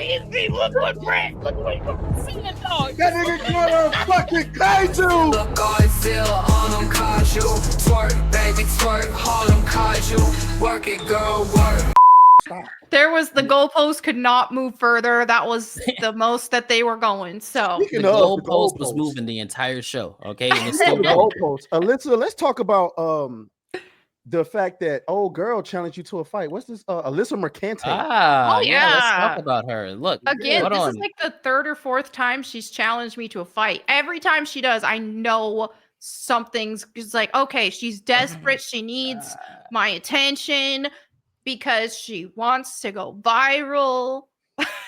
Look what Brett. Look what you're seeing, dog. That nigga got a fucking kaiju. Look, I feel on them kaiju. Twerk, baby, twerk, all them kaiju. Work it, girl, work. Stop. There was the goalpost could not move further. That was the most that they were going. So Speaking The of goalpost was moving the entire show. Okay, and it's Speaking still of the going. goalposts, Alyssa, let's talk about the fact that old girl challenged you to a fight. What's this? Alyssa Mercante. Ah, Oh, let's yeah. talk about her. Look, again, hold this on. is like the third or fourth time she's challenged me to a fight. Every time she does, I know something's just like, okay, she's desperate. She needs my attention because she wants to go viral.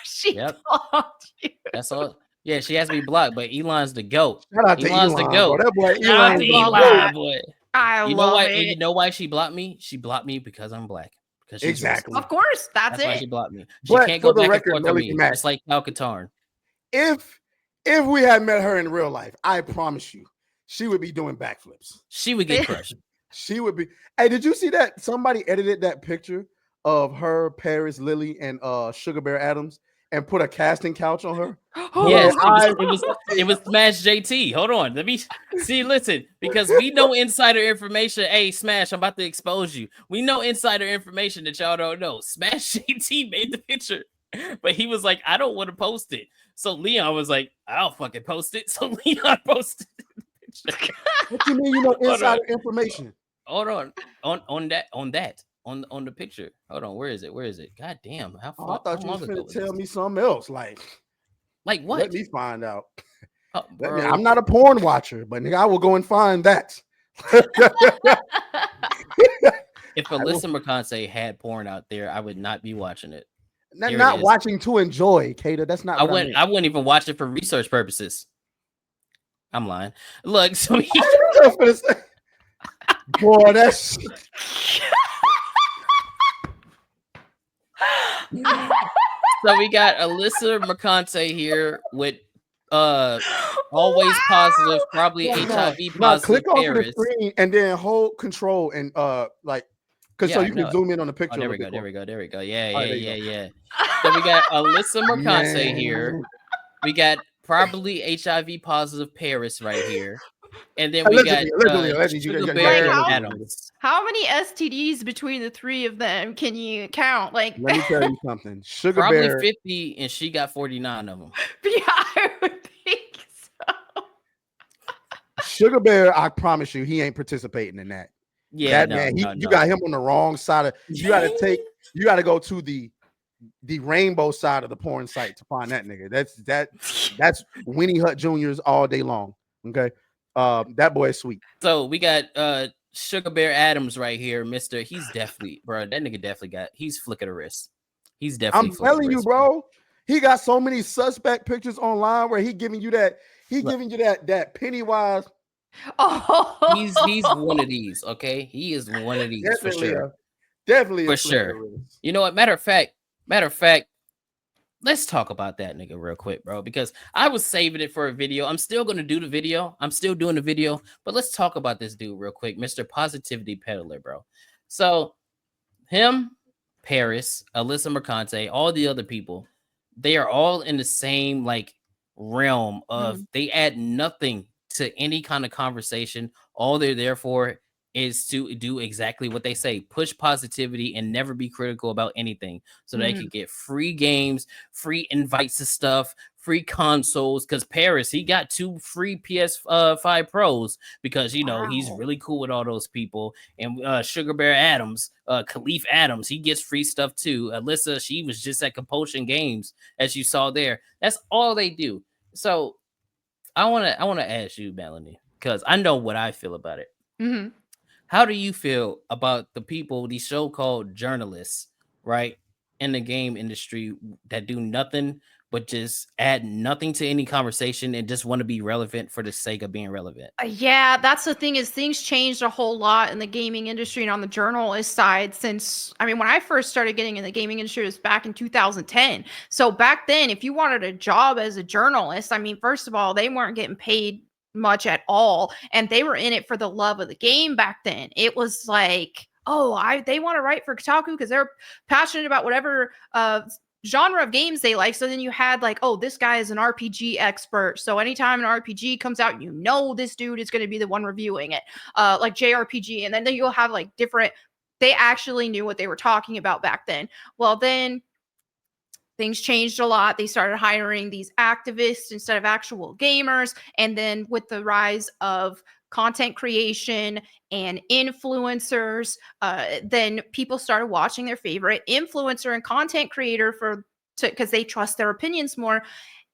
She Yep. blocked you. That's all. Yeah, she has to be blocked, but Elon's the GOAT. Shout out to Elon's the Elon, GOAT. bro. That boy Shout out Elon to is the love GOAT. that. boy. I You know love why? it. And you know why she blocked me? She blocked me because I'm black. Because she's Exactly. racist. Of course, that's That's why she it. blocked me. She But can't for go the back record, and forth on Melonie me. Mac, Just like Alcatarn. if we had met her in real life, I promise you, she would be doing backflips. She would get crushed. She would be. Hey, did you see that? Somebody edited that picture of her, Paris, Lily, and Sugar Bear Adams, and put a casting couch on her. Yes, I- it was Smash JT. Hold on, let me see. Listen, because we know insider information. Hey, Smash, I'm about to expose you. We know insider information that y'all don't know. Smash JT made the picture, but he was like, I don't want to post it. So Leon was like, I'll fucking post it. So Leon posted the picture. What you mean? You know on. insider information? Hold on the picture. Hold on, where is it? Where is it? God damn, how Oh, far? I thought how you was long ago finna was tell this? me something else. Like What? let me find out. Oh, bro. I'm not a porn watcher, but nigga, I will go and find that. If Alyssa Mercante had porn out there, I would not be watching it. Not, Here it not is. watching to enjoy, Kata. That's not I what I meant. wouldn't even watch it for research purposes. I'm lying. Look, so he, I was finna say, boy, that's so we got Alyssa Mercante here with always positive, probably HIV now positive click off of the Paris. screen and then hold control and like because so Yeah, you no. can zoom in on the picture. Oh, there a we little go. bit There we go. There we go. Yeah, All right, yeah, there you yeah, yeah. So we got Alyssa Mercante Man. here. We got probably HIV positive Paris right here. And then we Allegedly, got allegedly, you Sugar got- Bear Like, how- Adams. How many STDs between the three of them can you count? Like, Let me tell you something. Sugar Probably Bear, 50, and she got 49 of them. yeah, I would think so. Sugar Bear, I promise you, he ain't participating in that. Yeah, that no, man, no, you no. got him on the wrong side of. You got to you got to go to the rainbow side of the porn site to find that nigga. That's Winnie Hut Juniors all day long. Okay, that boy is sweet. So we got Sugar Bear Adams right here, Mister. He's definitely, bro. That nigga definitely got. He's flicking the wrist. He's definitely. I'm telling you, bro. He got so many suspect pictures online where he giving you that. He giving you that Pennywise. Oh, He's one of these. Okay, he is one of these Definitely, for sure. Definitely For a flick of sure. the wrist. You know what? Matter of fact, let's talk about that nigga real quick, bro. Because I was saving it for a video. I'm still gonna do the video. I'm still doing the video, but let's talk about this dude real quick, Mr. Positivity Peddler, bro. So him, Paris, Alyssa Mercante, all the other people, they are all in the same like realm of they add nothing to any kind of conversation. All they're there for is to do exactly what they say, push positivity and never be critical about anything, so they can get free games, free invites to stuff, free consoles. Because Paris, he got 2 free PS5 Pros because you know he's really cool with all those people. And Sugar Bear Adams, Khalif Adams, he gets free stuff too. Alyssa, she was just at Compulsion Games, as you saw there. That's all they do. So I want to ask you, Melonie, because I know what I feel about it. Mm-hmm. How do you feel about the people, these so-called journalists, right, in the game industry that do nothing but just add nothing to any conversation and just want to be relevant for the sake of being relevant? Yeah, that's the thing is things changed a whole lot in the gaming industry and on the journalist side since, I mean, when I first started getting in the gaming industry, it was back in 2010. So back then, if you wanted a job as a journalist, I mean, first of all, they weren't getting paid much at all, and they were in it for the love of the game back then. It was like, oh, they want to write for Kotaku because they're passionate about whatever genre of games they like. So then you had like, oh, this guy is an RPG expert. So anytime an RPG comes out, you know this dude is going to be the one reviewing it, like JRPG. And then you'll have like different, they actually knew what they were talking about back then. Well, then things changed a lot. They started hiring these activists instead of actual gamers. And then with the rise of content creation and influencers, then people started watching their favorite influencer and content creator because they trust their opinions more.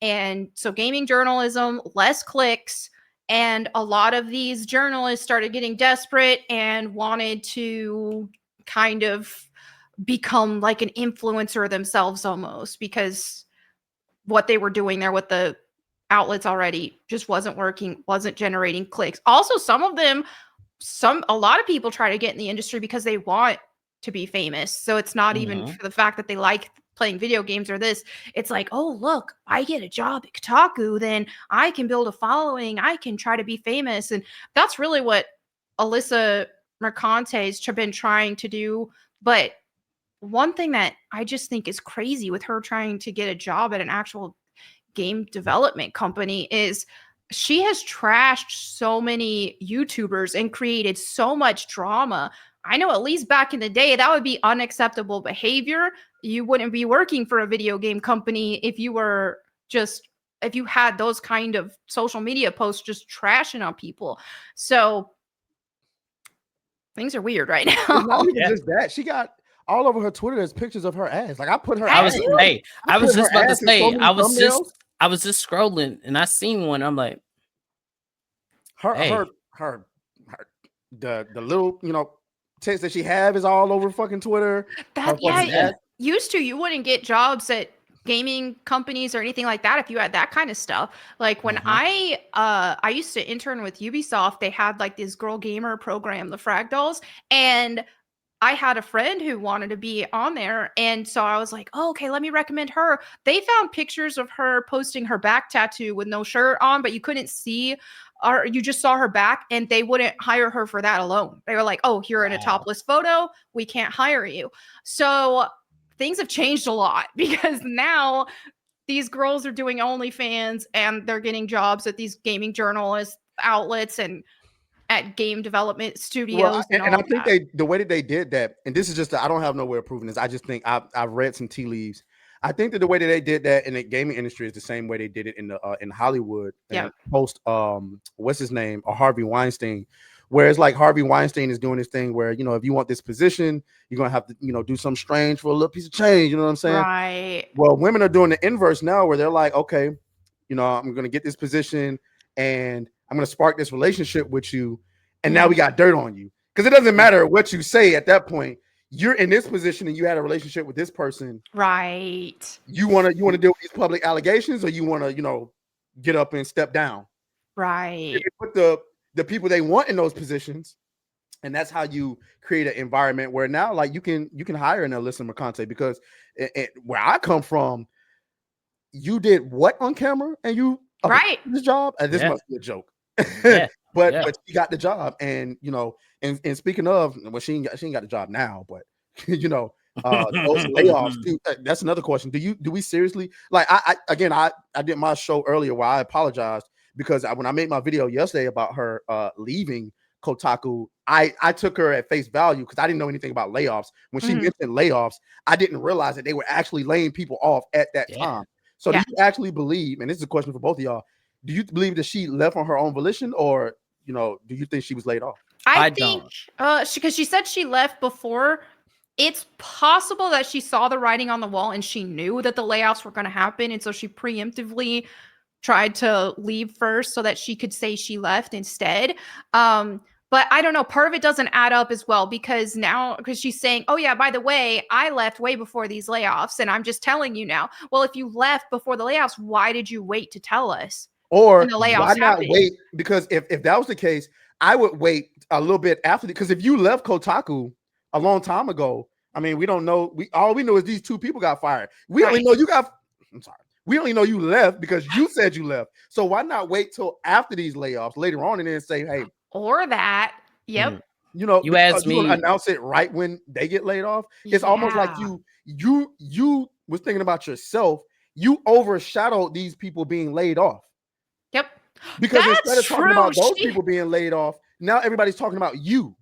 And so gaming journalism, less clicks, and a lot of these journalists started getting desperate and wanted to kind of become like an influencer themselves almost, because what they were doing there with the outlets already just wasn't working, wasn't generating clicks. Also, a lot of people try to get in the industry because they want to be famous. So it's not even for the fact that they like playing video games or this. It's like, oh, look, I get a job at Kotaku, then I can build a following. I can try to be famous. And that's really what Alyssa Mercante has been trying to do. But one thing that I just think is crazy with her trying to get a job at an actual game development company is she has trashed so many YouTubers and created so much drama. I know at least back in the day, that would be unacceptable behavior. You wouldn't be working for a video game company if you had those kind of social media posts just trashing on people. So things are weird right now. It's not even just that. She got all over her Twitter, there's pictures of her ass. Like I put her. I was just about to say, I was thumbnails. just scrolling and I seen one. I'm like, her the little text that she have is all over fucking Twitter. Used to you wouldn't get jobs at gaming companies or anything like that if you had that kind of stuff. Like when I used to intern with Ubisoft, they had like this girl gamer program, the Fragdolls, and I had a friend who wanted to be on there. And so I was like, oh, okay, let me recommend her. They found pictures of her posting her back tattoo with no shirt on, but you couldn't see, or you just saw her back, and they wouldn't hire her for that alone. They were like, oh, you're in a topless photo, we can't hire you. So things have changed a lot because now these girls are doing OnlyFans and they're getting jobs at these gaming journalist outlets and at game development studios. Well, and I think the way that they did that, and this is just, I don't have no way of proving this. I just think I've read some tea leaves. I think that the way that they did that in the gaming industry is the same way they did it in Hollywood. Yeah. Post what's his name, or Harvey Weinstein, where it's like Harvey Weinstein is doing this thing where if you want this position, you're gonna have to do something strange for a little piece of change. You know what I'm saying? Right. Well, women are doing the inverse now, where they're like, okay, I'm gonna get this position and I'm gonna spark this relationship with you, and now we got dirt on you, because it doesn't matter what you say at that point. You're in this position and you had a relationship with this person. Right. You want to deal with these public allegations, or you want to get up and step down. Right. They put the people they want in those positions, and that's how you create an environment where now like you can hire an Alyssa Mercante, because where I come from, you did what on camera and you this job, and this must be a joke. But she got the job, and and speaking of, well, she ain't got the job now, but those layoffs too. That's another question. Do we seriously, like, I did my show earlier where I apologized because when I made my video yesterday about her leaving Kotaku, I took her at face value because I didn't know anything about layoffs. When she mentioned layoffs, I didn't realize that they were actually laying people off at that time. So do you actually believe, and this is a question for both of y'all, do you believe that she left on her own volition, or do you think she was laid off? I think because she said she left before. It's possible that she saw the writing on the wall and she knew that the layoffs were going to happen, and so she preemptively tried to leave first so that she could say she left instead. But I don't know. Part of it doesn't add up as well, because she's saying, oh yeah, by the way, I left way before these layoffs and I'm just telling you now. Well, if you left before the layoffs, why did you wait to tell us? Or why not wait? Because if that was the case, I would wait a little bit after, because if you left Kotaku a long time ago, I mean, we don't know. All we know is these two people got fired. We only know we only know you left because you said you left. So why not wait till after these layoffs later on and then say, hey, or that. Yep. You know, You asked you gonna me. announce it right when they get laid off. It's almost like Yeah. you was thinking about yourself. You overshadowed these people being laid off Yep. because instead That's of talking true. about those people being laid off, now everybody's talking about you.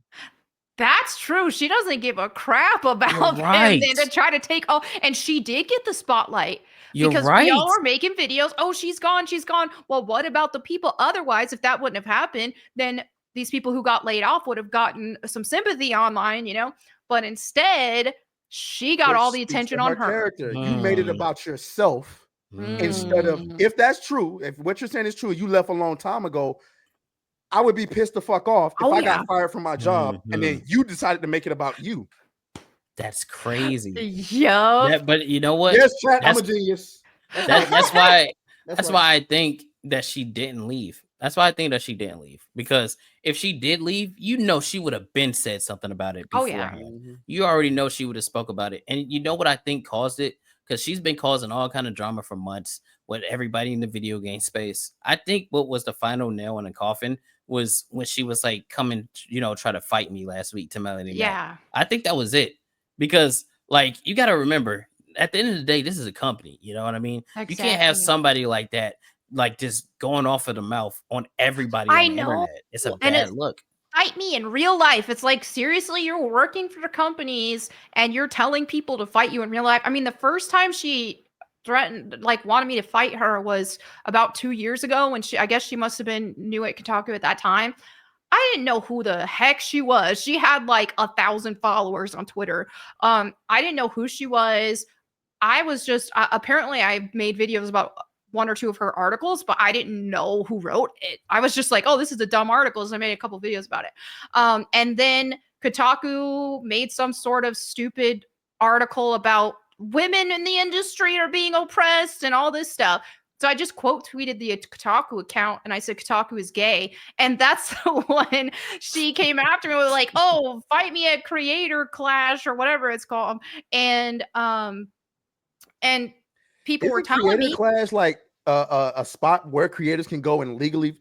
That's true. She doesn't give a crap about You're them right. and to try to take all. And she did get the spotlight You're because right. we all were making videos. Oh, she's gone. She's gone. Well, what about the people? Otherwise, if that wouldn't have happened, then these people who got laid off would have gotten some sympathy online, you know? But instead, she got all Which the speaks to attention on her. character. You made it Mm. about yourself instead of, Mm. if that's true, if what you're saying is true, you left a long time ago. I would be pissed the fuck off if Oh, I yeah. got fired from my job and then you decided to make it about you. That's crazy. Yup. But you know what? Yes, chat, I'm That's- a genius. That's why. That's right. why I think that she didn't leave. That's why I think that she didn't leave. Because if she did leave, you know she would have been said something about it Oh, beforehand. yeah. You already know she would have spoke about it. And you know what I think caused it? Because she's been causing all kind of drama for months with everybody in the video game space. I think what was the final nail in the coffin was when she was like, come and, you know, try to fight me last week to Melonie Mac. Yeah. I think that was it. Because like you got to remember, at the end of the day, this is a company. You know what I mean? You can't have Exactly. somebody like that, like just going off of the mouth on everybody I on the know. internet. It's a And bad look. Fight me in real life. It's like, seriously, you're working for companies and you're telling people to fight you in real life. I mean, the first time she threatened, like, wanted me to fight her was about 2 years ago when I guess she must have been new at Kotaku at that time. I didn't know who the heck she was. She had like 1,000 followers on Twitter. I didn't know who she was. I was just apparently I made videos about one or two of her articles, but I didn't know who wrote it. I was just like, oh, this is a dumb article. So I made a couple videos about it. And then Kotaku made some sort of stupid article about women in the industry are being oppressed and all this stuff. So I just quote tweeted the Kotaku account and I said Kotaku is gay. And that's when she came after me with like, oh, fight me at Creator Clash or whatever it's called. And people were Isn't telling Creator me, Clash like a spot where creators can go and legally,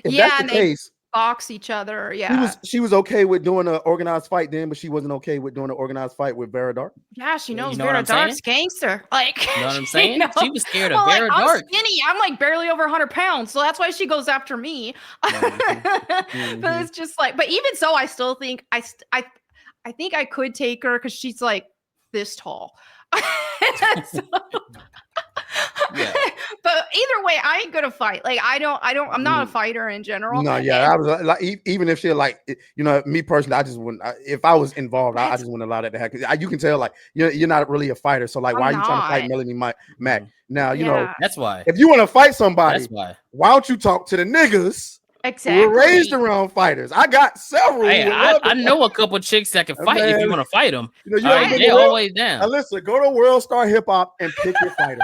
if yeah, that's and the they case, box each other. Yeah. she was okay with doing an organized fight then, but she wasn't okay with doing an organized fight with Vera Dark. Yeah, she knows You know what Vera I'm saying? Dark's gangster. Like, You know what I'm she saying? knows- She was scared of well, Vera like, Dark. I'm skinny. I'm like barely over 100 pounds. So that's why she goes after me. But it's just like, but even so, I still think I think I could take her because she's like this tall. So- Yeah. But either way, I ain't gonna fight. Like I'm not a fighter in general. No, yeah, I was like, even if she like, you know, me personally, I just wouldn't. If I was involved, I just wouldn't allow that to happen. You can tell, like, you're not really a fighter. So, like, why are you trying to fight Melonie Mac? Now, you know, That's why. if you want to fight somebody, That's why. why don't you talk to the niggas Exactly. who were raised around fighters? I got several. Hey, who would love to I know a couple chicks that can fight if you Man, want to fight them. You know, They're always down. Alyssa, go to World Star Hip Hop and pick your fighter.